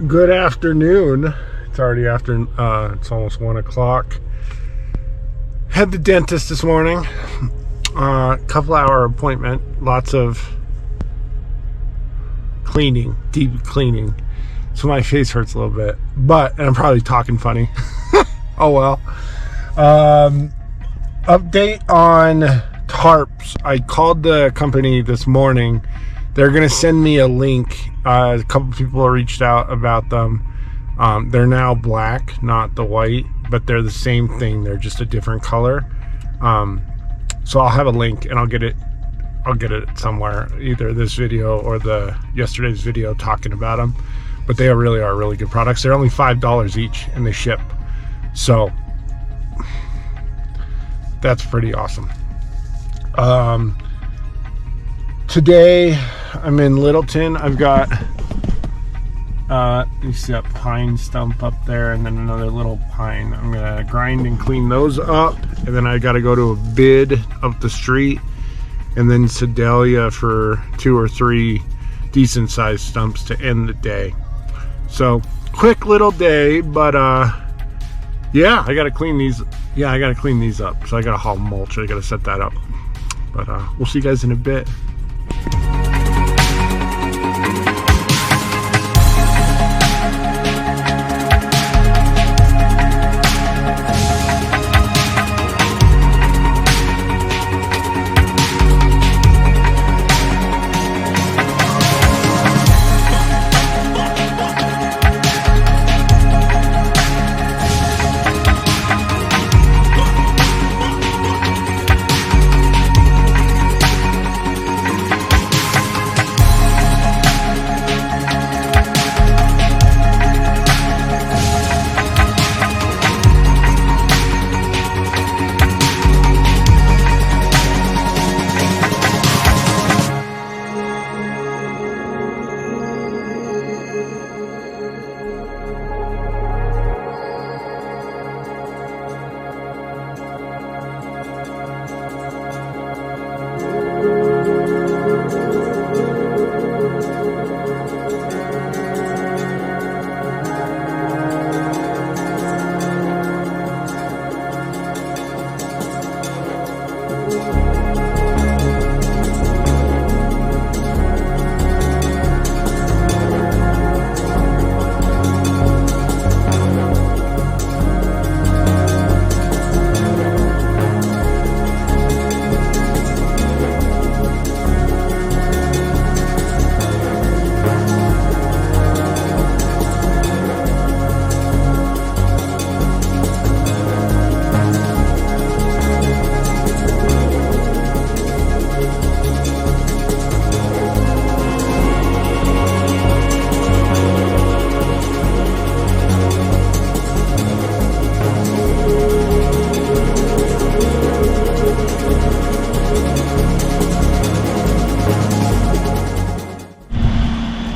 Good afternoon. It's already after, it's almost 1 o'clock. Had the dentist this morning. Couple hour appointment. Lots of cleaning, deep cleaning. So my face hurts a little bit. And I'm probably talking funny. Oh well. Update on Tarps. I called the company this morning. They're going to send me a link. A couple people reached out about them. They're now black, not the white, but they're the same thing. They're just a different color. So I'll have a link and I'll get it somewhere, either this video or yesterday's video talking about them. But they really are really good products. They're only $5 each and they ship. So that's pretty awesome. Today I'm in Littleton. I've got you see that pine stump up there and then another little pine. I'm gonna grind and clean those up, and then I gotta go to a bid up the street, and then Sedalia for 2 or 3 decent sized stumps to end the day. So quick little day, but yeah, I gotta clean these. Yeah, I gotta clean these up. So I gotta haul mulch. I gotta set that up. But we'll see you guys in a bit.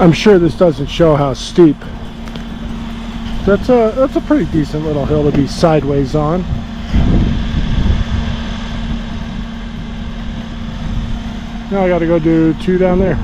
I'm sure this doesn't show how steep. That's a pretty decent little hill to be sideways on. Now I gotta go do 2 down there.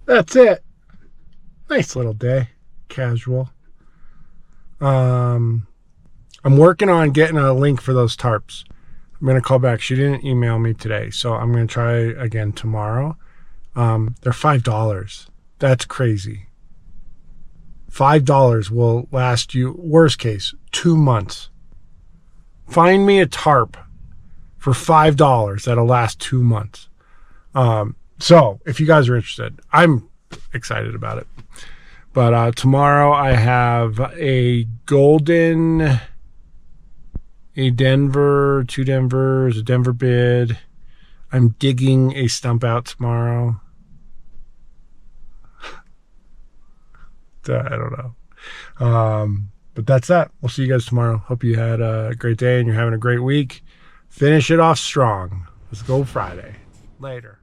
That's it. Nice little day. Casual. I'm working on getting a link for those tarps. I'm going to call back. She didn't email me today, so I'm going to try again tomorrow. They're $5. That's crazy. $5 will last you, worst case, 2 months. Find me a tarp for $5 that'll last 2 months. So if you guys are interested, I'm excited about it. But tomorrow I have a Denver, 2 Denvers, a Denver bid. I'm digging a stump out tomorrow. I don't know. But that's that. We'll see you guys tomorrow. Hope you had a great day and you're having a great week. Finish it off strong. Let's go Friday. Later.